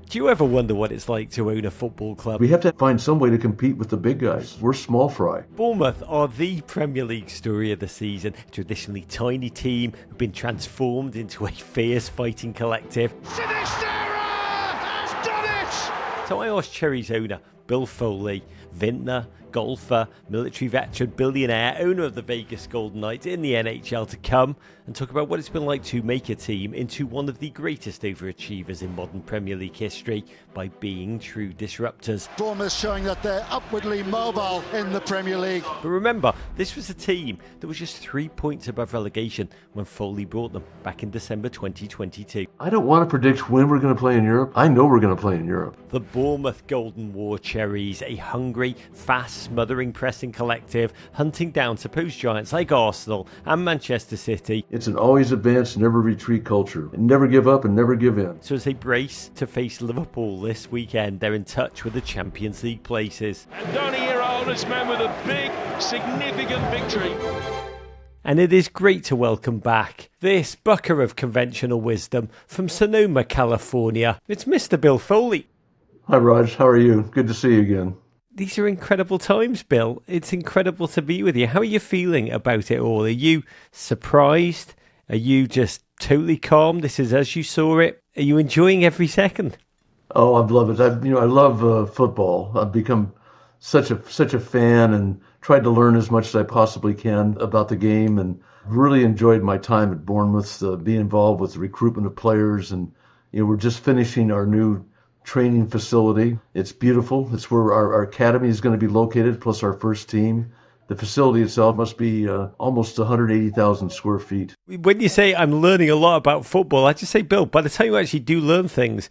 Do you ever wonder what it's like to own a football club? We have to find some way to compete with the big guys. We're small fry. Bournemouth are the Premier League story of the season. A traditionally tiny team who've been transformed into a fierce fighting collective. Sinistera has done it! So I asked Cherry's owner, Bill Foley, vintner, golfer, military veteran, billionaire, owner of the Vegas Golden Knights in the NHL, to come and talk about what it's been like to make a team into one of the greatest overachievers in modern Premier League history by being true disruptors. Bournemouth showing that they're upwardly mobile in the Premier League. But remember, this was a team that was just 3 points above relegation when Foley brought them back in December 2022. I don't want to predict when we're going to play in Europe. I know we're going to play in Europe. The Bournemouth Golden War Cherries, a hungry, fast, smothering pressing collective, hunting down supposed giants like Arsenal and Manchester City. It's an always advance, never retreat culture. Never give up and never give in. So as they brace to face Liverpool this weekend, they're in touch with the Champions League places. Andoni Iraola's man with a big, significant victory. And it is great to welcome back this bucker of conventional wisdom from Sonoma, California. It's Mr. Bill Foley. Hi, Raj. How are you? Good to see you again. These are incredible times, Bill. It's incredible to be with you. How are you feeling about it all? Are you surprised? Are you just totally calm? This is as you saw it. Are you enjoying every second? Oh, I love it. I love football. I've become such a fan and tried to learn as much as I possibly can about the game, and really enjoyed my time at Bournemouth, being involved with the recruitment of players. And we're just finishing our new training facility. It's beautiful. It's where our academy is going to be located, plus our first team. The facility itself must be almost 180,000 square feet. When you say I'm learning a lot about football, I just say, Bill, by the time you actually do learn things,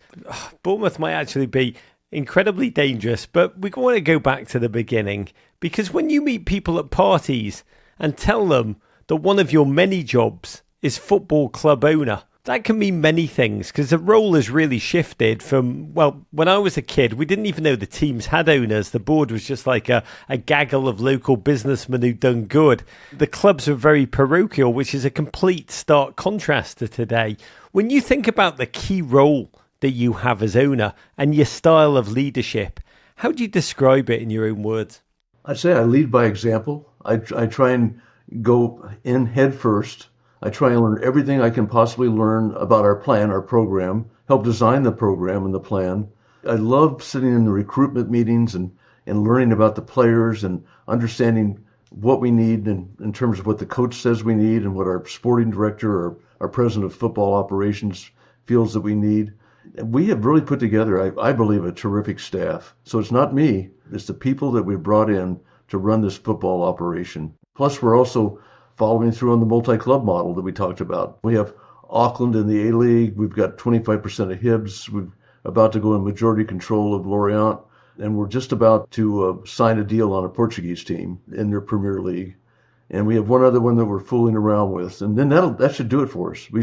Bournemouth might actually be incredibly dangerous. But we want to go back to the beginning, because when you meet people at parties and tell them that one of your many jobs is football club owner, that can mean many things, because the role has really shifted from, well, when I was a kid, we didn't even know the teams had owners. The board was just like a gaggle of local businessmen who'd done good. The clubs were very parochial, which is a complete stark contrast to today. When you think about the key role that you have as owner and your style of leadership, how do you describe it in your own words? I'd say I lead by example. I try and go in head first. I try and learn everything I can possibly learn about our plan, our program, help design the program and the plan. I love sitting in the recruitment meetings and learning about the players and understanding what we need in terms of what the coach says we need and what our sporting director or our president of football operations feels that we need. We have really put together, I believe, a terrific staff. So it's not me, it's the people that we brought in to run this football operation. Plus, we're also following through on the multi-club model that we talked about. We have Auckland in the A-League. We've got 25% of Hibs. We're about to go in majority control of Lorient. And we're just about to sign a deal on a Portuguese team in their Premier League. And we have one other one that we're fooling around with. And then that should do it for us. We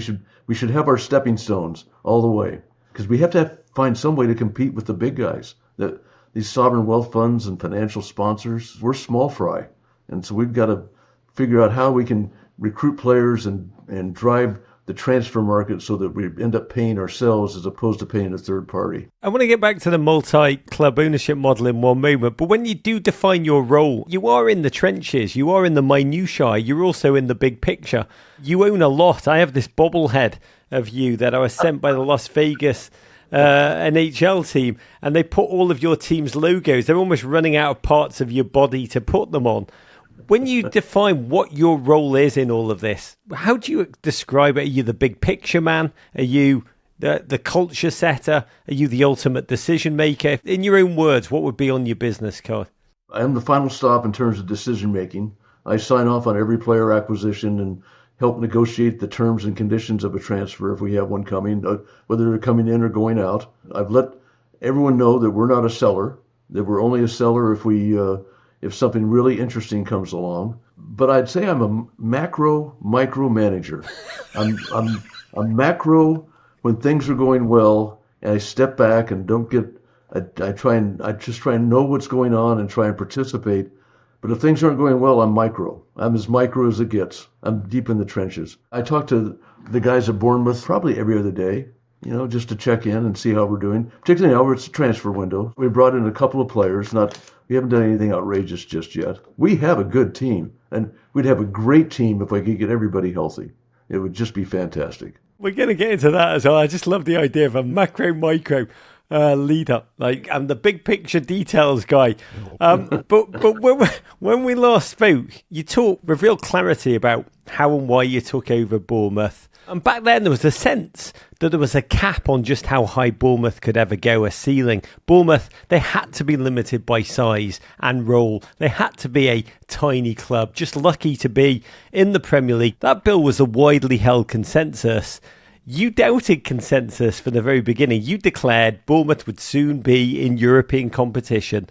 should have our stepping stones all the way. Because we have to find some way to compete with the big guys. These sovereign wealth funds and financial sponsors, we're small fry. And so we've got to figure out how we can recruit players and drive the transfer market so that we end up paying ourselves as opposed to paying a third party. I want to get back to the multi-club ownership model in one moment, but when you do define your role, you are in the trenches, you are in the minutiae, you're also in the big picture. You own a lot. I have this bobblehead of you that I was sent by the Las Vegas NHL team, and they put all of your team's logos. They're almost running out of parts of your body to put them on. When you define what your role is in all of this, how do you describe it? Are you the big picture man? Are you the culture setter? Are you the ultimate decision maker? In your own words, what would be on your business card? I am the final stop in terms of decision making. I sign off on every player acquisition and help negotiate the terms and conditions of a transfer if we have one coming, whether they're coming in or going out. I've let everyone know that we're not a seller, that we're only a seller if something really interesting comes along. But I'd say I'm a micro manager. I'm macro when things are going well, and I step back and I just try and know what's going on and try and participate. But if things aren't going well, I'm micro. I'm as micro as it gets. I'm deep in the trenches. I talk to the guys at Bournemouth probably every other day. just to check in and see how we're doing. Particularly now it's a transfer window. We brought in a couple of players. We haven't done anything outrageous just yet. We have a good team, and we'd have a great team if I could get everybody healthy. It would just be fantastic. We're going to get into that as well. I just love the idea of a macro-micro leader. Like, I'm the big picture details guy. But when we last spoke, you talked with real clarity about how and why you took over Bournemouth. And back then there was a sense that there was a cap on just how high Bournemouth could ever go, a ceiling. Bournemouth, they had to be limited by size and role. They had to be a tiny club, just lucky to be in the Premier League. That, Bill, was a widely held consensus. You doubted consensus from the very beginning. You declared Bournemouth would soon be in European competition.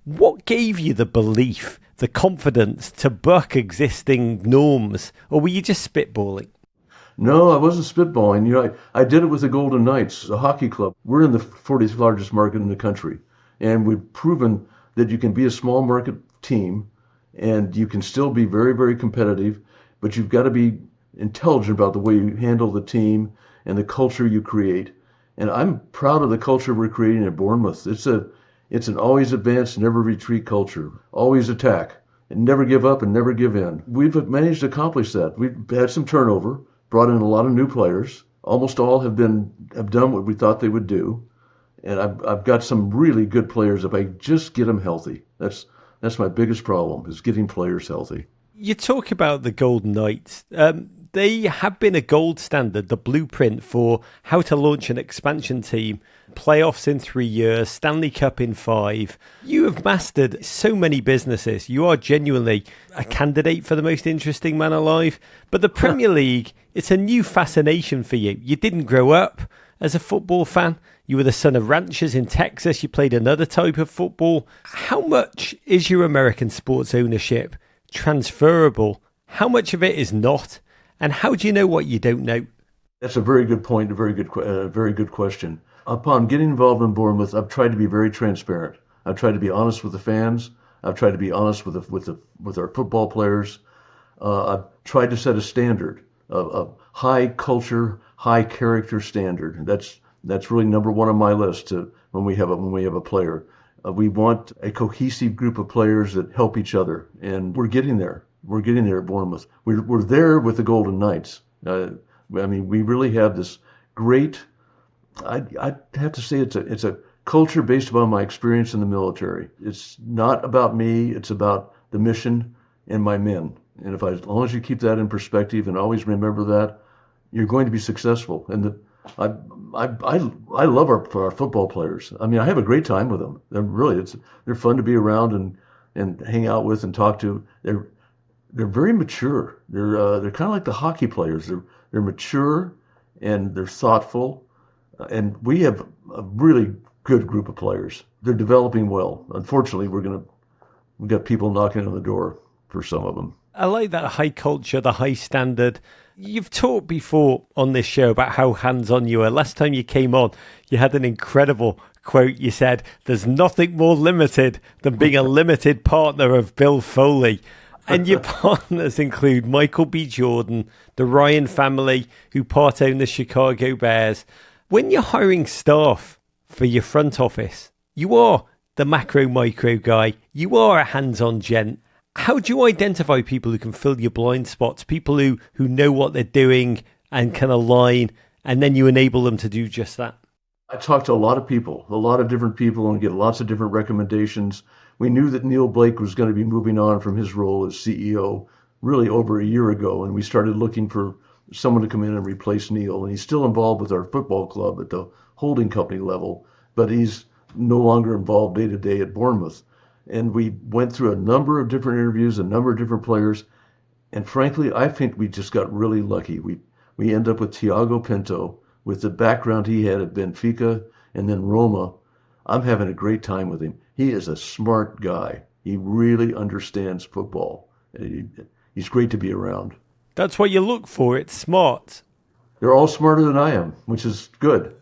What gave you the belief, the confidence to buck existing norms? Or were you just spitballing? No, I wasn't spitballing. I did it with the Golden Knights, a hockey club. We're in the 40th largest market in the country, and we've proven that you can be a small market team, and you can still be very, very competitive, but you've got to be intelligent about the way you handle the team and the culture you create. And I'm proud of the culture we're creating at Bournemouth. It's an always advance, never retreat culture, always attack, and never give up and never give in. We've managed to accomplish that. We've had some turnover. Brought in a lot of new players. Almost all have done what we thought they would do, and I've got some really good players. If I just get them healthy, that's my biggest problem, is getting players healthy. You talk about the Golden Knights. They have been a gold standard, the blueprint for how to launch an expansion team, playoffs in 3 years, Stanley Cup in 5. You have mastered so many businesses. You are genuinely a candidate for the most interesting man alive. But the Premier League, it's a new fascination for you. You didn't grow up as a football fan. You were the son of ranchers in Texas. You played another type of football. How much is your American sports ownership transferable? How much of it is not? And how do you know what you don't know? That's a very good point, a very good question. Upon getting involved in Bournemouth, I've tried to be very transparent. I've tried to be honest with the fans. I've tried to be honest with our football players. I've tried to set a standard, a high culture, high character standard. That's really number one on my list when we have a player. We want a cohesive group of players that help each other, and we're getting there. We're getting there at Bournemouth. We're there with the Golden Knights. We really have this great. I'd have to say it's a culture based upon my experience in the military. It's not about me. It's about the mission and my men. And as long as you keep that in perspective and always remember that, you're going to be successful. And I love our football players. I have a great time with them. They're fun to be around and hang out with and talk to. They're very mature. They're kind of like the hockey players. They're mature and they're thoughtful, and we have a really good group of players. They're developing well. Unfortunately, we've got people knocking on the door for some of them. I like that high culture, the high standard. You've talked before on this show about how hands-on you were. Last time you came on, you had an incredible quote. You said, "There's nothing more limited than being a limited partner of Bill Foley." And your partners include Michael B. Jordan, the Ryan family, who part own the Chicago Bears. When you're hiring staff for your front office, you are the macro-micro guy. You are a hands-on gent. How do you identify people who can fill your blind spots, people who know what they're doing and can align, and then you enable them to do just that? I talked to a lot of people, a lot of different people, and get lots of different recommendations. We knew that Neil Blake was going to be moving on from his role as CEO really over a year ago, and we started looking for someone to come in and replace Neil. And he's still involved with our football club at the holding company level, but he's no longer involved day to day at Bournemouth. And we went through a number of different interviews, a number of different players, and frankly, I think we just got really lucky. We ended up with Thiago Pinto, with the background he had at Benfica and then Roma. I'm having a great time with him. He is a smart guy. He really understands football. He's great to be around. That's what you look for. It's smart. They're all smarter than I am, which is good.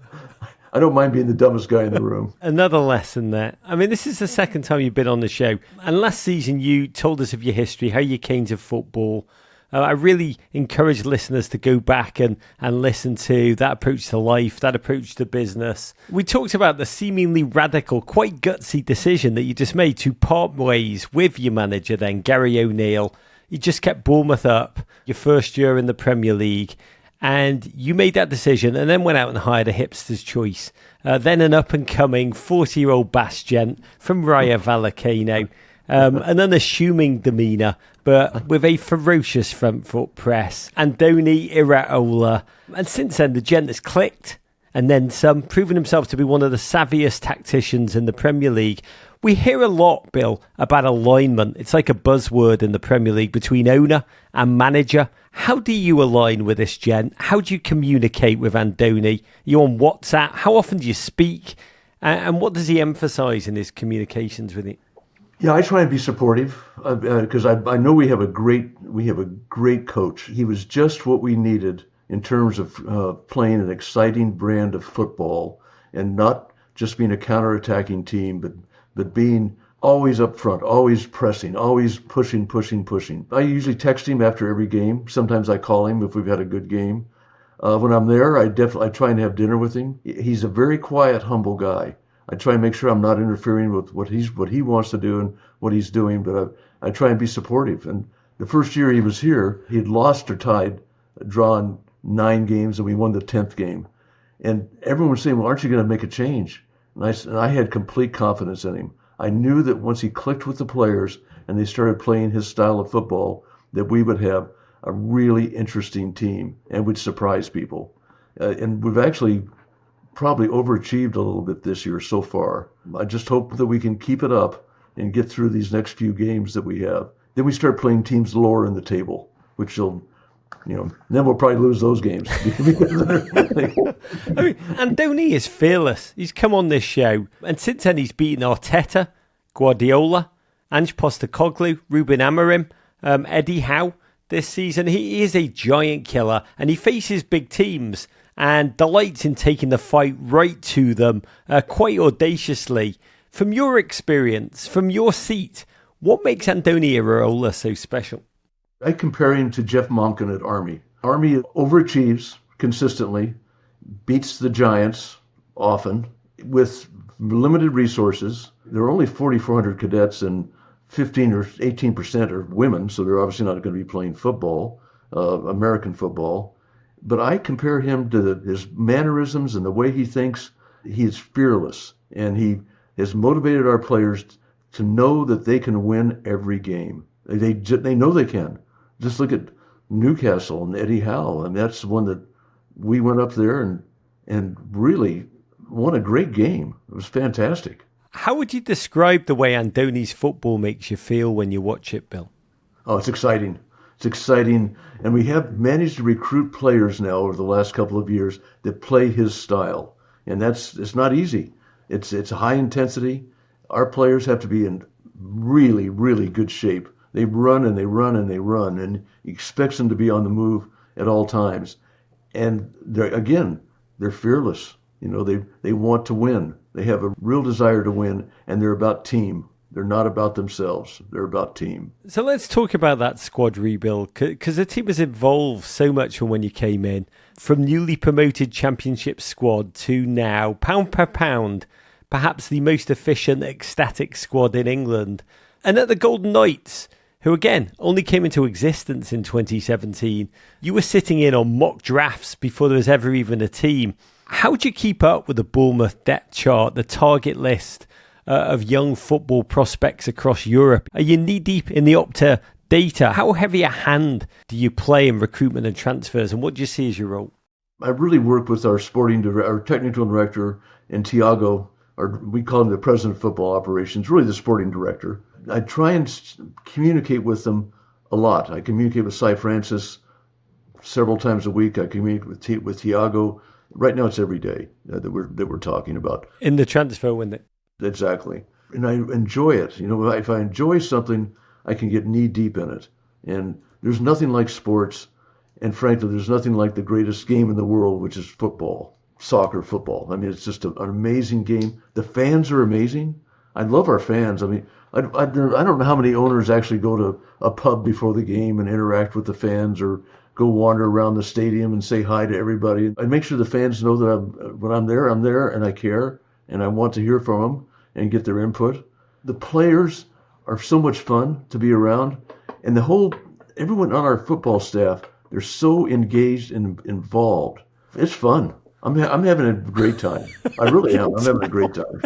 I don't mind being the dumbest guy in the room. Another lesson there. This is the second time you've been on the show. And last season you told us of your history, how you came to football, I really encourage listeners to go back and listen to that approach to life, that approach to business. We talked about the seemingly radical, quite gutsy decision that you just made to part ways with your manager then, Gary O'Neill. You just kept Bournemouth up your first year in the Premier League, and you made that decision and then went out and hired a hipster's choice. Then an up-and-coming 40-year-old Bastion from Rayo Vallecano. An unassuming demeanour, but with a ferocious front foot press. Andoni Iraola. And since then, the gent has clicked, and then some, proven himself to be one of the savviest tacticians in the Premier League. We hear a lot, Bill, about alignment. It's like a buzzword in the Premier League between owner and manager. How do you align with this gent? How do you communicate with Andoni? Are you on WhatsApp? How often do you speak? And what does he emphasise in his communications with you? Yeah, I try and be supportive because I know we have a great coach. He was just what we needed in terms of playing an exciting brand of football and not just being a counterattacking team, but being always up front, always pressing, always pushing. I usually text him after every game. Sometimes I call him if we've had a good game. When I'm there, I try and have dinner with him. He's a very quiet, humble guy. I try and make sure I'm not interfering with what he wants to do and what he's doing, but I try and be supportive. And the first year he was here, he had lost or tied, drawn 9 games, and we won the 10th game. And everyone was saying, well, aren't you going to make a change? And I had complete confidence in him. I knew that once he clicked with the players and they started playing his style of football, that we would have a really interesting team and would surprise people. And we've actually probably overachieved a little bit this year so far. I just hope that we can keep it up and get through these next few games that we have. Then we start playing teams lower in the table, which will, then we'll probably lose those games. I mean, Andoni is fearless. He's come on this show, and since then he's beaten Arteta, Guardiola, Ange Postecoglou, Ruben Amorim, Eddie Howe this season. He is a giant killer, and he faces big teams and delights in taking the fight right to them quite audaciously. From your experience, from your seat, what makes Andoni Iraola so special? I compare him to Jeff Monken at Army. Army overachieves consistently, beats the Giants often with limited resources. There are only 4,400 cadets and 15 or 18% are women, so they're obviously not going to be playing football, American football. But I compare him to his mannerisms and the way he thinks. He is fearless, and he has motivated our players to know that they can win every game. They know they can. Just look at Newcastle and Eddie Howe, and that's one that we went up there and really won a great game. It was fantastic. How would you describe the way Andoni's football makes you feel when you watch it, Bill? Oh, it's exciting. It's exciting, and we have managed to recruit players now over the last couple of years that play his style, and it's not easy. It's high intensity. Our players have to be in really, really good shape. They run and they run and they run, and he expects them to be on the move at all times. And they're fearless. They want to win. They have a real desire to win, and they're about team. They're not about themselves. They're about team. So let's talk about that squad rebuild, because the team has evolved so much from when you came in, from newly promoted championship squad to now, pound per pound, perhaps the most efficient, ecstatic squad in England. And at the Golden Knights, who again only came into existence in 2017, you were sitting in on mock drafts before there was ever even a team. How do you keep up with the Bournemouth depth chart, the target list of young football prospects across Europe? Are you knee-deep in the Opta data? How heavy a hand do you play in recruitment and transfers, and what do you see as your role? I really work with our technical director, and Tiago, or we call him the president of football operations, really the sporting director. I try and communicate with them a lot. I communicate with Cy Francis several times a week. I communicate with Tiago. Right now, it's every day that we're talking about. In the transfer window. Exactly. And I enjoy it. If I enjoy something, I can get knee deep in it. And there's nothing like sports. And frankly, there's nothing like the greatest game in the world, which is football, soccer, football. I mean, it's just an amazing game. The fans are amazing. I love our fans. I mean, I don't know how many owners actually go to a pub before the game and interact with the fans or go wander around the stadium and say hi to everybody. I make sure the fans know that when I'm there and I care and I want to hear from them and get their input. The players are so much fun to be around, and everyone on our football staff, they're so engaged and involved. It's fun. I'm having a great time. I really am. I'm having a great time.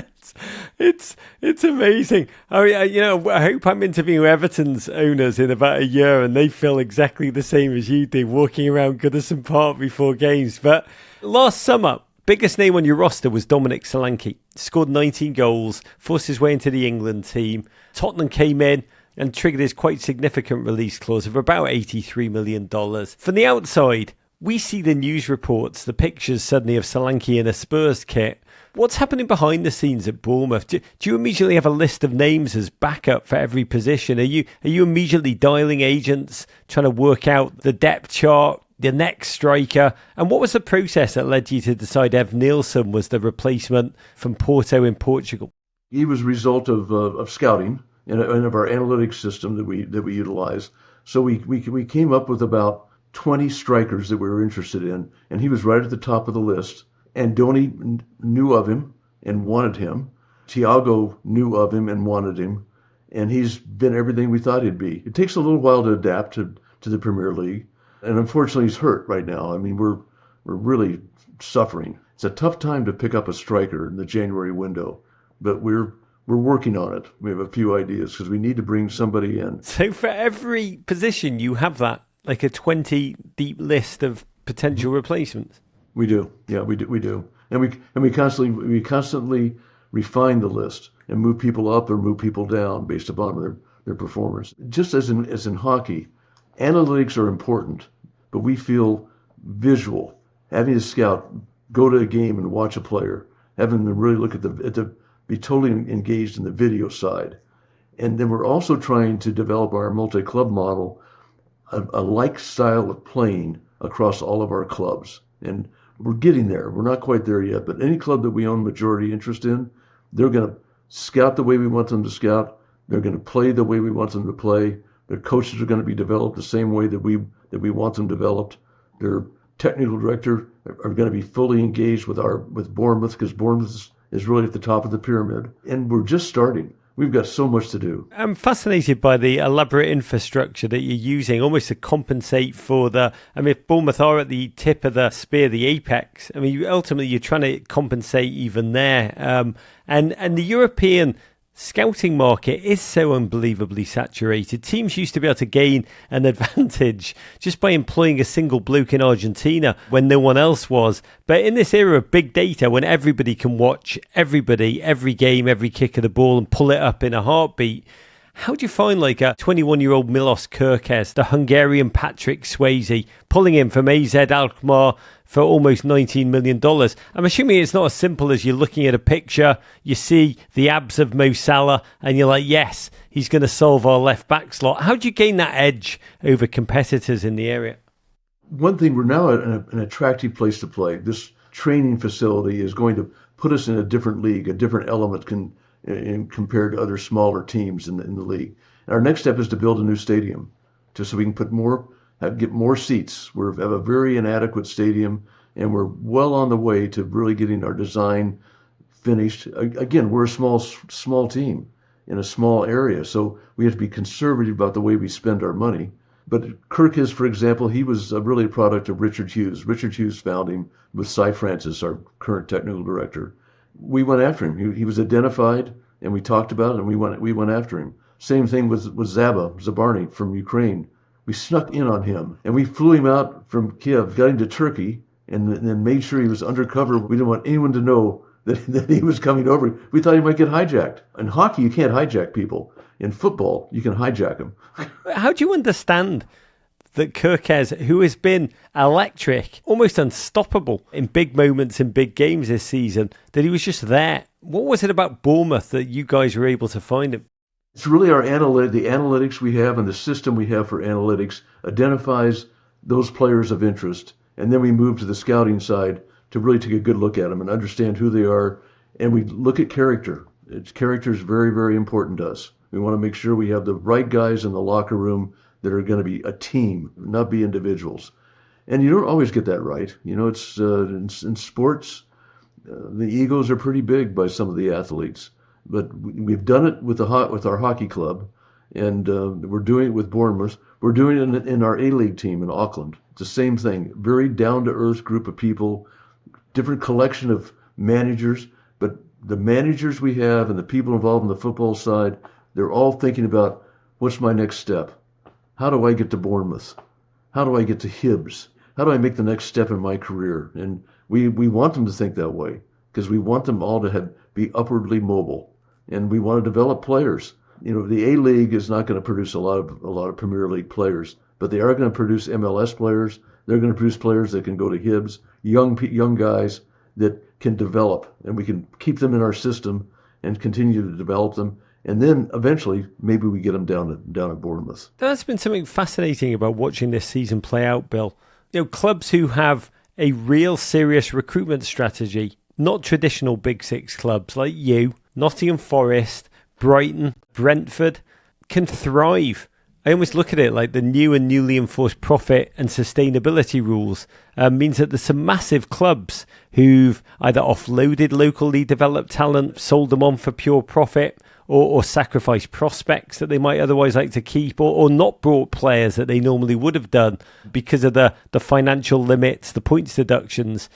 It's amazing. I mean, I hope I'm interviewing Everton's owners in about a year and they feel exactly the same as you do, walking around Goodison Park before games. But last summer, biggest name on your roster was Dominic Solanke. Scored 19 goals, forced his way into the England team. Tottenham came in and triggered his quite significant release clause of about $83 million. From the outside, we see the news reports, the pictures suddenly of Solanke in a Spurs kit. What's happening behind the scenes at Bournemouth? Do you immediately have a list of names as backup for every position? Are you immediately dialing agents, trying to work out the depth chart, the next striker? And what was the process that led you to decide Ev Nielsen was the replacement from Porto in Portugal? He was a result of scouting and of our analytics system that we utilize. So we came up with about 20 strikers that we were interested in, and he was right at the top of the list. Andoni knew of him and wanted him. Thiago knew of him and wanted him. And he's been everything we thought he'd be. It takes a little while to adapt to the Premier League. And unfortunately, he's hurt right now. I mean, we're really suffering. It's a tough time to pick up a striker in the January window, but we're working on it. We have a few ideas because we need to bring somebody in. So for every position, you have that, like a 20 deep list of potential replacements? We do. Yeah, we do. And we constantly refine the list and move people up or move people down based upon their performance. Just as in hockey, analytics are important, but we feel visual. Having a scout go to a game and watch a player, having them really look be totally engaged in the video side. And then we're also trying to develop our multi-club model, a like style of playing across all of our clubs. And we're getting there. We're not quite there yet, but any club that we own majority interest in, they're going to scout the way we want them to scout. They're going to play the way we want them to play. Their coaches are going to be developed the same way that we want them developed. Their technical director are going to be fully engaged with Bournemouth, because Bournemouth is really at the top of the pyramid. And we're just starting. We've got so much to do. I'm fascinated by the elaborate infrastructure that you're using almost to compensate for if Bournemouth are at the tip of the spear, the apex, ultimately you're trying to compensate even there. And the European scouting market is so unbelievably saturated. Teams used to be able to gain an advantage just by employing a single bloke in Argentina when no one else was. But in this era of big data, when everybody can watch everybody, every game, every kick of the ball and pull it up in a heartbeat, how do you find like a 21-year-old Milos Kerkez, the Hungarian Patrick Swayze, pulling him from AZ Alkmaar for almost $19 million? I'm assuming it's not as simple as you're looking at a picture, you see the abs of Mo Salah, and you're like, yes, he's going to solve our left-back slot. How do you gain that edge over competitors in the area? One thing, we're now at an attractive place to play. This training facility is going to put us in a different league, a different element compared to other smaller teams in the league. And our next step is to build a new stadium, so we can get more seats. We have a very inadequate stadium, and we're well on the way to really getting our design finished. Again, we're a small team in a small area, so we have to be conservative about the way we spend our money. But Kerkez, for example, he was really a product of Richard Hughes. Richard Hughes found him with Cy Francis, our current technical director. We went after him. He was identified, and we talked about it, and we went after him. Same thing with Zabarny from Ukraine. We snuck in on him, and we flew him out from Kiev, got him to Turkey, and then made sure he was undercover. We didn't want anyone to know that he was coming over. We thought he might get hijacked. In hockey, you can't hijack people. In football, you can hijack them. How do you understand that Kerkez, who has been electric, almost unstoppable in big moments in big games this season, that he was just there? What was it about Bournemouth that you guys were able to find him? It's really the analytics we have, and the system we have for analytics identifies those players of interest. And then we move to the scouting side to really take a good look at them and understand who they are. And we look at character. Character is very, very important to us. We want to make sure we have the right guys in the locker room that are going to be a team, not be individuals. And you don't always get that right. It's in sports, the egos are pretty big by some of the athletes. But we've done it with our hockey club, and we're doing it with Bournemouth. We're doing it in our A-League team in Auckland. It's the same thing. Very down-to-earth group of people, different collection of managers, but the managers we have and the people involved in the football side, they're all thinking about, what's my next step? How do I get to Bournemouth? How do I get to Hibs? How do I make the next step in my career? And we want them to think that way, because we want them all to be upwardly mobile, and we want to develop players. The A-League is not going to produce a lot of Premier League players, but they are going to produce MLS players. They're going to produce players that can go to Hibs, young guys that can develop, and we can keep them in our system and continue to develop them. And then eventually, maybe we get them down at Bournemouth. That's been something fascinating about watching this season play out, Bill. Clubs who have a real serious recruitment strategy, not traditional Big Six clubs like you, Nottingham Forest, Brighton, Brentford, can thrive. I almost look at it like the new and newly enforced profit and sustainability rules means that there's some massive clubs who've either offloaded locally developed talent, sold them on for pure profit, or sacrificed prospects that they might otherwise like to keep, or not brought players that they normally would have done because of the financial limits, the points deductions.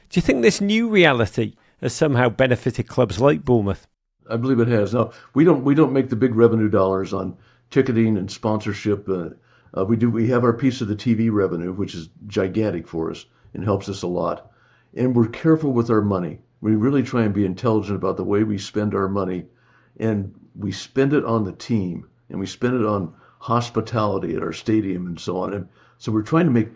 Do you think this new reality has somehow benefited clubs like Bournemouth? I believe it has. Now, we don't make the big revenue dollars on ticketing and sponsorship. We have our piece of the TV revenue, which is gigantic for us and helps us a lot. And we're careful with our money. We really try and be intelligent about the way we spend our money, and we spend it on the team, and we spend it on hospitality at our stadium and so on. And so we're trying to make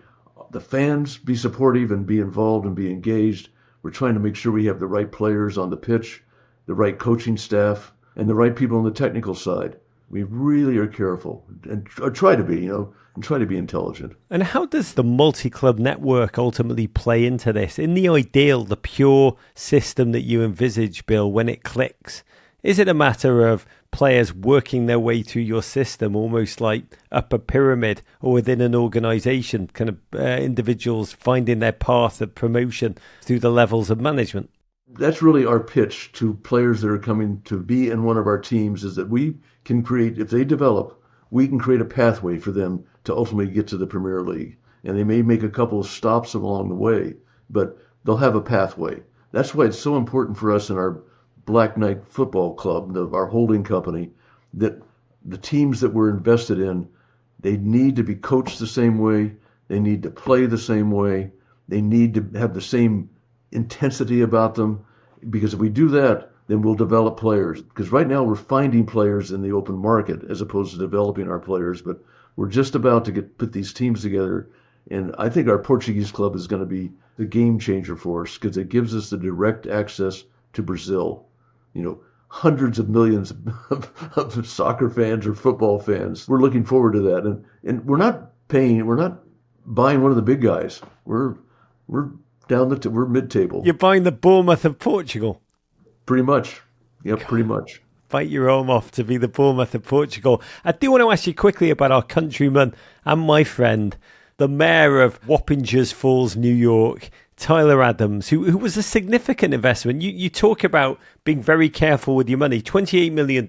the fans be supportive and be involved and be engaged. We're trying to make sure we have the right players on the pitch, the right coaching staff, and the right people on the technical side. We really are careful and try to be, and try to be intelligent. And how does the multi-club network ultimately play into this? In the ideal, the pure system that you envisage, Bill, when it clicks, is it a matter of players working their way through your system, almost like up a pyramid or within an organisation, kind of individuals finding their path of promotion through the levels of management? That's really our pitch to players that are coming to be in one of our teams, is that we can create, if they develop, we can create a pathway for them to ultimately get to the Premier League. And they may make a couple of stops along the way, but they'll have a pathway. That's why it's so important for us in our Black Knight Football Club, our holding company, that the teams that we're invested in, they need to be coached the same way, they need to play the same way, they need to have the same intensity about them, because if we do that, then we'll develop players. Because right now we're finding players in the open market as opposed to developing our players, but we're just about to put these teams together, and I think our Portuguese club is going to be the game changer for us, because it gives us the direct access to Brazil. Hundreds of millions of soccer fans or football fans. We're looking forward to that, and we're not buying one of the big guys. We're we're mid-table. You're buying the Bournemouth of Portugal. Pretty much. Yep, pretty much. Bite your arm off to be the Bournemouth of Portugal. I do want to ask you quickly about our countryman and my friend, the mayor of Wappingers Falls, New York, Tyler Adams, who was a significant investment. You talk about being very careful with your money, $28 million.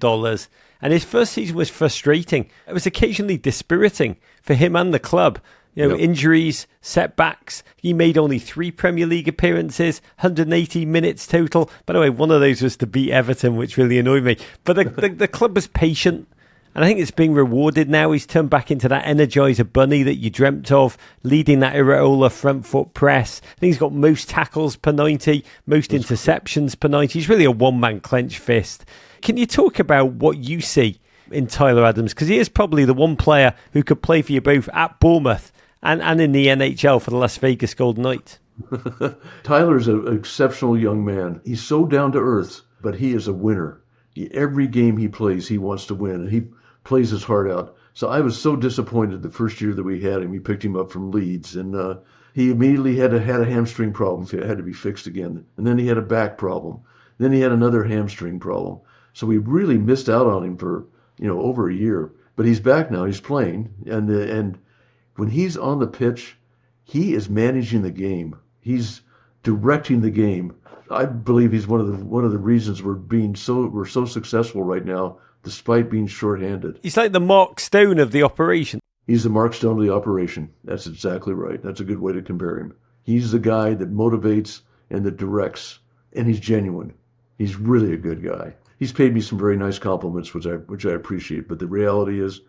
And his first season was frustrating. It was occasionally dispiriting for him and the club. Yep. Injuries, setbacks. He made only 3 Premier League appearances, 180 minutes total. By the way, one of those was to beat Everton, which really annoyed me. But the club was patient. And I think it's being rewarded now. He's turned back into that Energizer bunny that you dreamt of, leading that Iraola front foot press. I think he's got most tackles per 90, most interceptions per 90. He's really a one-man clenched fist. Can you talk about what you see in Tyler Adams? Because he is probably the one player who could play for you both at Bournemouth and in the NHL for the Las Vegas Golden Knights. Tyler's an exceptional young man. He's so down to earth, but he is a winner. Every game he plays, he wants to win, and he plays his heart out. So I was so disappointed the first year that we had him. We picked him up from Leeds, and he immediately had a hamstring problem. It had to be fixed again. And then he had a back problem. Then he had another hamstring problem. So we really missed out on him for over a year. But he's back now. He's playing, and when he's on the pitch, he is managing the game. He's directing the game. I believe he's one of the reasons we're so successful right now, despite being shorthanded. He's like the Mark Stone of the operation. He's the Mark Stone of the operation. That's exactly right. That's a good way to compare him. He's the guy that motivates and that directs, and he's genuine. He's really a good guy. He's paid me some very nice compliments, which I appreciate. But the reality is,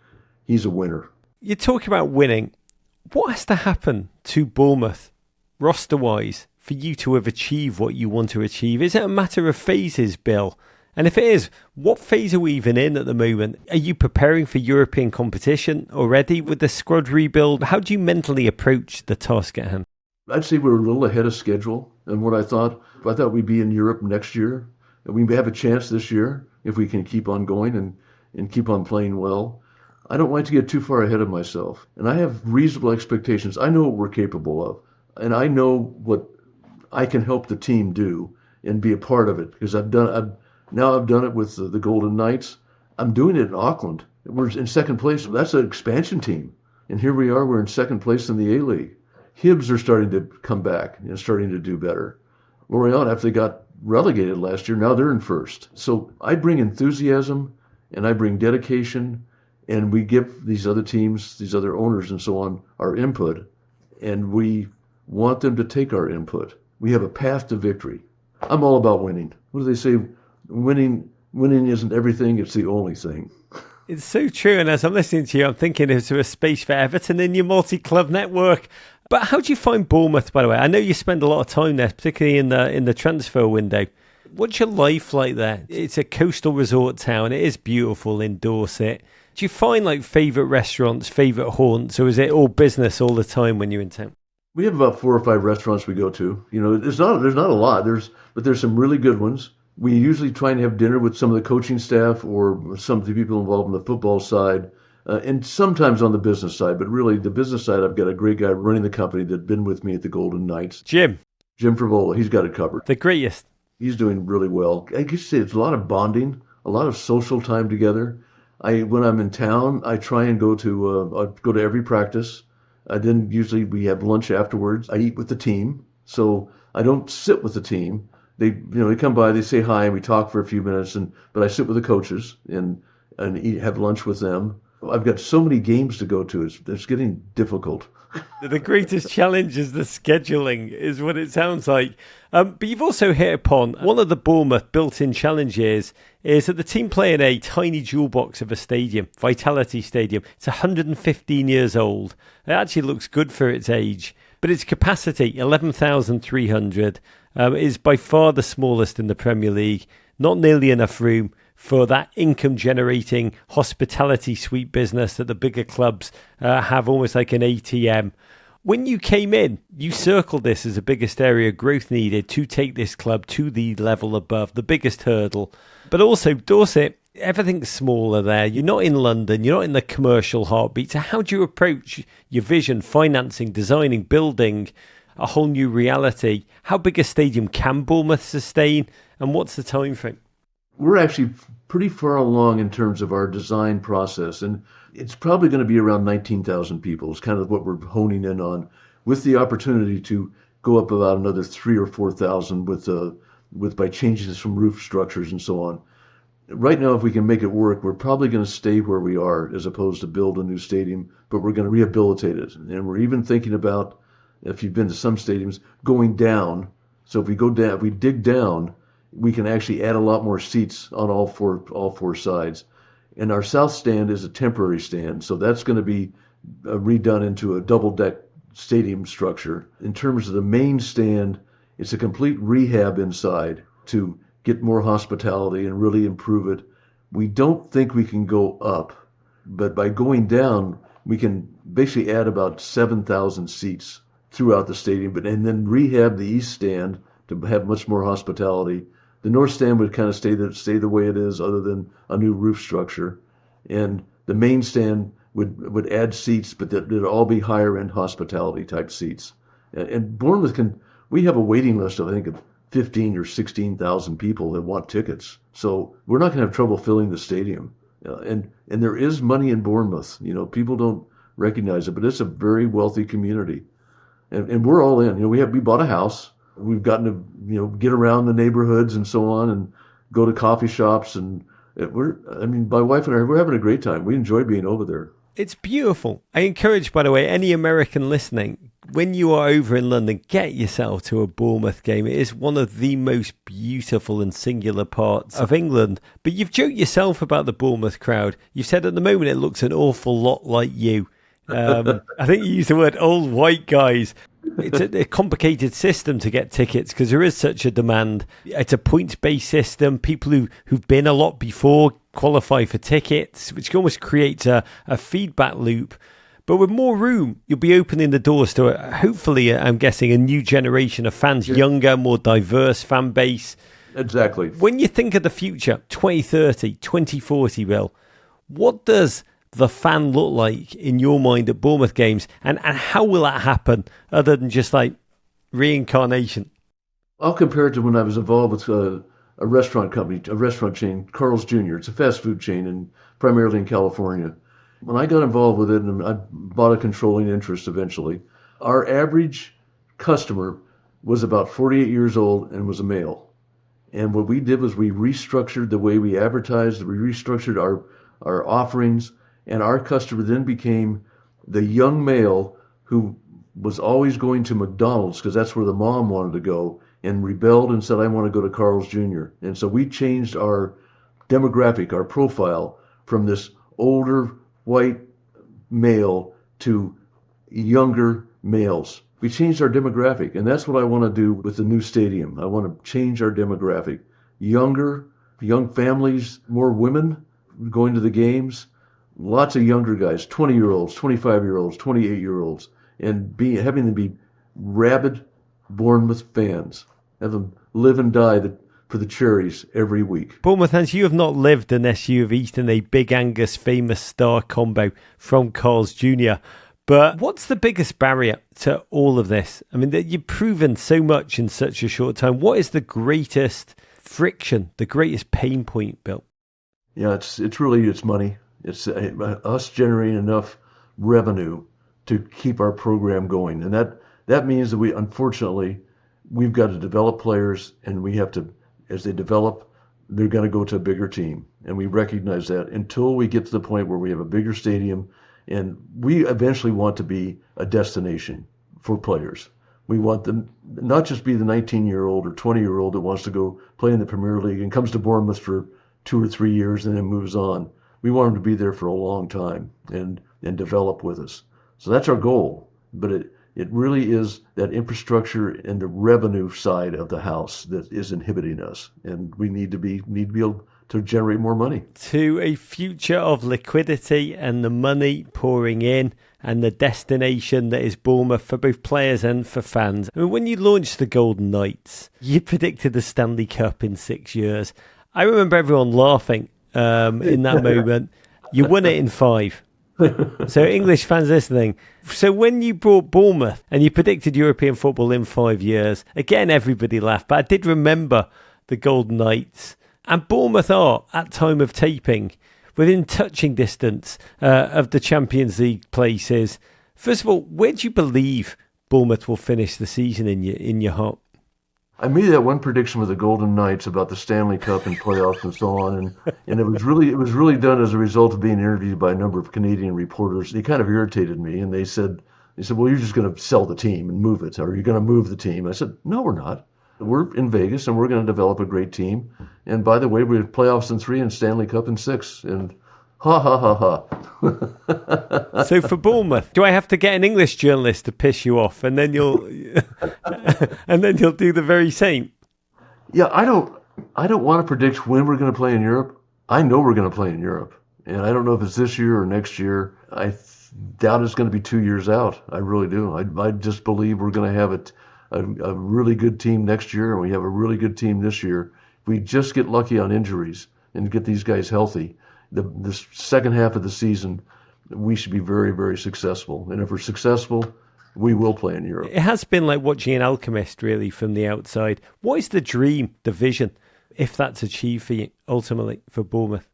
he's a winner. You're talking about winning. What has to happen to Bournemouth, roster-wise, for you to have achieved what you want to achieve? Is it a matter of phases, Bill? And if it is, what phase are we even in at the moment? Are you preparing for European competition already with the squad rebuild? How do you mentally approach the task at hand? I'd say we're a little ahead of schedule. And what I thought we'd be in Europe next year. And we have a chance this year if we can keep on going and keep on playing well. I don't like to get too far ahead of myself. And I have reasonable expectations. I know what we're capable of. And I know what I can help the team do and be a part of it. Because I've done it with the Golden Knights. I'm doing it in Auckland. We're in second place. That's an expansion team. And here we are, we're in second place in the A-League. Hibs are starting to come back and starting to do better. Lorient, after they got relegated last year, now they're in first. So I bring enthusiasm and I bring dedication, and we give these other teams, these other owners and so on, our input, and we want them to take our input. We have a path to victory. I'm all about winning. What do they say? Winning isn't everything, it's the only thing. It's so true, and as I'm listening to you, I'm thinking is there a space for Everton in your multi-club network? But how do you find Bournemouth, by the way? I know you spend a lot of time there, particularly in the transfer window. What's your life like there? It's a coastal resort town. It is beautiful in Dorset. Do you find like favourite restaurants, favourite haunts, or is it all business all the time when you're in town? We have about 4 or 5 restaurants we go to. There's not a lot. But there's some really good ones. We usually try and have dinner with some of the coaching staff or some of the people involved in the football side. And sometimes on the business side, but really the business side, I've got a great guy running the company that's been with me at the Golden Knights. Jim Frivola, he's got it covered. The greatest. He's doing really well. I guess it's a lot of bonding, a lot of social time together. When I'm in town, I try and go to every practice. Then usually we have lunch afterwards. I eat with the team, so I don't sit with the team. They come by, they say hi, and we talk for a few minutes. But I sit with the coaches and have lunch with them. I've got so many games to go to. It's getting difficult. The greatest challenge is the scheduling, is what it sounds like. But you've also hit upon one of the Bournemouth built-in challenges is that the team play in a tiny jewel box of a stadium, Vitality Stadium. It's 115 years old. It actually looks good for its age. But its capacity, 11,300, is by far the smallest in the Premier League. Not nearly enough room for that income-generating hospitality suite business that the bigger clubs have, almost like an ATM. When you came in, you circled this as the biggest area of growth needed to take this club to the level above, the biggest hurdle. But also, Dorset, everything's smaller there. You're not in London. You're not in the commercial heartbeat. So how do you approach your vision, financing, designing, building a whole new reality? How big a stadium can Bournemouth sustain? And what's the time frame? We're actually pretty far along in terms of our design process, and it's probably going to be around 19,000 people is kind of what we're honing in on, with the opportunity to go up about another 3,000 or 4,000 with by changing some roof structures and so on. Right now, if we can make it work, we're probably going to stay where we are as opposed to build a new stadium, but we're going to rehabilitate it. And we're even thinking about, if you've been to some stadiums, going down. So if we dig down, we can actually add a lot more seats on all four sides. And our south stand is a temporary stand, so that's going to be redone into a double-deck stadium structure. In terms of the main stand, it's a complete rehab inside to get more hospitality and really improve it. We don't think we can go up, but by going down, we can basically add about 7,000 seats throughout the stadium, and then rehab the east stand to have much more hospitality. The north stand would kind of stay the way it is, other than a new roof structure, and the main stand would add seats, but that would all be higher end hospitality type seats. And Bournemouth we have a waiting list of, I think, of 15 or 16,000 people that want tickets, so we're not going to have trouble filling the stadium. And there is money in Bournemouth. People don't recognize it, but it's a very wealthy community. And we're all in. We bought a house. We've gotten to, get around the neighborhoods and so on and go to coffee shops. And my wife and I, we're having a great time. We enjoy being over there. It's beautiful. I encourage, by the way, any American listening, when you are over in London, get yourself to a Bournemouth game. It is one of the most beautiful and singular parts of England. But you've joked yourself about the Bournemouth crowd. You've said at the moment it looks an awful lot like you. I think you used the word old white guys. It's a complicated system to get tickets because there is such a demand. It's a points-based system. People who've been a lot before qualify for tickets, which almost creates a feedback loop. But with more room, you'll be opening the doors to, hopefully, I'm guessing, a new generation of fans, younger, more diverse fan base. Exactly. When you think of the future, 2030, 2040, Bill, what does the fan look like in your mind at Bournemouth games, and how will that happen other than just like reincarnation? I'll compare it to when I was involved with a restaurant company, a restaurant chain, Carl's Jr. It's a fast food chain and primarily in California. When I got involved with it and I bought a controlling interest eventually, our average customer was about 48 years old and was a male. And what we did was we restructured the way we advertised, we restructured our offerings. And our customer then became the young male who was always going to McDonald's because that's where the mom wanted to go, and rebelled and said, I want to go to Carl's Jr. And so we changed our demographic, our profile, from this older white male to younger males. We changed our demographic, and that's what I want to do with the new stadium. I want to change our demographic. Young families, more women going to the games. Lots of younger guys, 20-year-olds, 25-year-olds, 28-year-olds, and having them be rabid Bournemouth fans. Have them live and die for the Cherries every week. Bournemouth fans, you have not lived unless you have eaten a Big Angus famous star combo from Carl's Jr. But what's the biggest barrier to all of this? I mean, you've proven so much in such a short time. What is the greatest friction, the greatest pain point, Bill? Yeah, it's really money. It's us generating enough revenue to keep our program going. And that means that we've got to develop players, and we have to, as they develop, they're going to go to a bigger team. And we recognize that until we get to the point where we have a bigger stadium, and we eventually want to be a destination for players. We want them not just be the 19-year-old or 20-year-old that wants to go play in the Premier League and comes to Bournemouth for 2 or 3 years and then moves on. We want them to be there for a long time and develop with us. So that's our goal. But it really is that infrastructure and the revenue side of the house that is inhibiting us. And we need to be able to generate more money. To a future of liquidity and the money pouring in and the destination that is Bournemouth for both players and for fans. I mean, when you launched the Golden Knights, you predicted the Stanley Cup in 6 years. I remember everyone laughing in that moment. You won it in 5. So English fans listening. So when you brought Bournemouth and you predicted European football in 5 years, again, everybody laughed. But I did remember the Golden Knights. And Bournemouth are, at time of taping, within touching distance of the Champions League places. First of all, where do you believe Bournemouth will finish the season in your heart? I made that one prediction with the Golden Knights about the Stanley Cup and playoffs and so on, and it was really done as a result of being interviewed by a number of Canadian reporters. They kind of irritated me, and they said, well, you're just going to sell the team and move it, or you're going to move the team. I said, no, we're not. We're in Vegas, and we're going to develop a great team. And by the way, we have playoffs in 3 and Stanley Cup in 6, and ha ha ha ha. So for Bournemouth, do I have to get an English journalist to piss you off, and then you'll do the very same? Yeah, I don't want to predict when we're going to play in Europe. I know we're going to play in Europe, and I don't know if it's this year or next year. I doubt it's going to be 2 years out. I really do. I just believe we're going to have a really good team next year, and we have a really good team this year. If we just get lucky on injuries and get these guys healthy, the second half of the season, we should be very, very successful. And if we're successful, we will play in Europe. It has been like watching an alchemist, really, from the outside. What is the dream, the vision, if that's achieved for you, ultimately, for Bournemouth?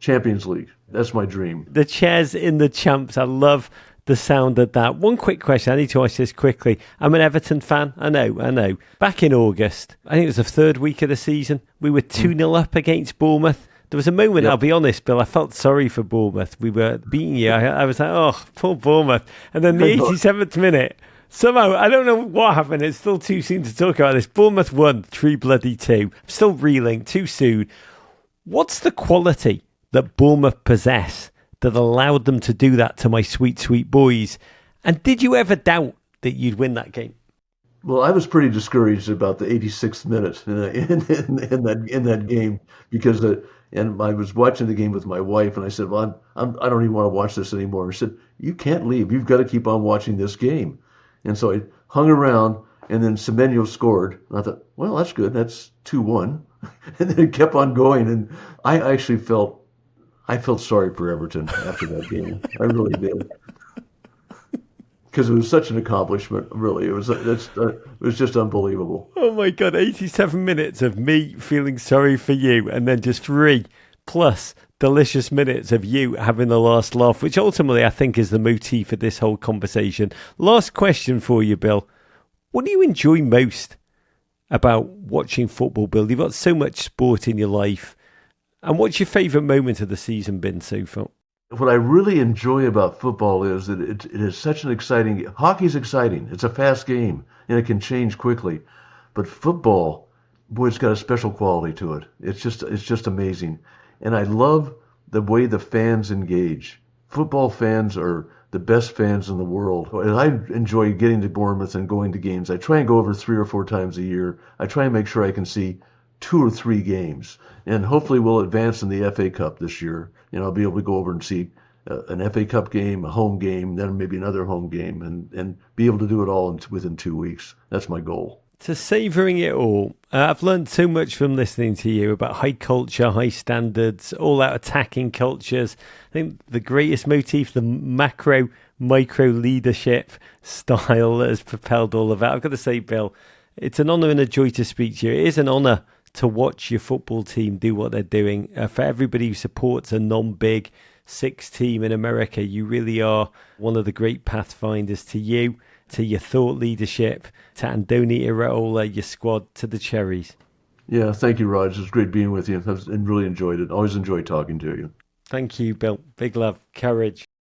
Champions League. That's my dream. The chairs in the champs. I love the sound of that. One quick question. I need to ask this quickly. I'm an Everton fan. I know. Back in August, I think it was the third week of the season, we were 2-0 up against Bournemouth. There was a moment, I'll be honest, Bill, I felt sorry for Bournemouth. We were beating you. I was like, oh, poor Bournemouth. And then the 87th minute, somehow, I don't know what happened. It's still too soon to talk about this. Bournemouth won 3-2. I'm still reeling, too soon. What's the quality that Bournemouth possess that allowed them to do that to my sweet, sweet boys? And did you ever doubt that you'd win that game? Well, I was pretty discouraged about the 86th minute in that game because and I was watching the game with my wife, and I said, "Well, I don't even want to watch this anymore." She said, "You can't leave. You've got to keep on watching this game." And so I hung around, and then Semenyo scored. And I thought, well, that's good. That's 2-1. And then it kept on going, and I actually felt sorry for Everton after that game. I really did. Because it was such an accomplishment, really. It was just unbelievable. Oh my God, 87 minutes of me feeling sorry for you, and then just 3+ delicious minutes of you having the last laugh, which ultimately I think is the motif of this whole conversation. Last question for you, Bill. What do you enjoy most about watching football, Bill? You've got so much sport in your life. And what's your favourite moment of the season been so far? What I really enjoy about football is that it is such an exciting game. Hockey's exciting. It's a fast game, and it can change quickly. But football, boy, it's got a special quality to it. It's just amazing. And I love the way the fans engage. Football fans are the best fans in the world. And I enjoy getting to Bournemouth and going to games. I try and go over 3 or 4 times a year. I try and make sure I can see 2 or 3 games. And hopefully we'll advance in the FA Cup this year. I'll be able to go over and see an FA Cup game, a home game, then maybe another home game, and be able to do it all within 2 weeks. That's my goal. To savouring it all, I've learned so much from listening to you about high culture, high standards, all-out attacking cultures. I think the greatest motif, the macro-micro leadership style that has propelled all of that. I've got to say, Bill, it's an honour and a joy to speak to you. It is an honour to watch your football team do what they're doing. For everybody who supports a non-big 6 team in America, you really are one of the great pathfinders. To you, to your thought leadership, to Andoni Iraola, your squad, to the Cherries. Yeah, thank you, Raj. It was great being with you. I really enjoyed it. Always enjoy talking to you. Thank you, Bill. Big love. Courage.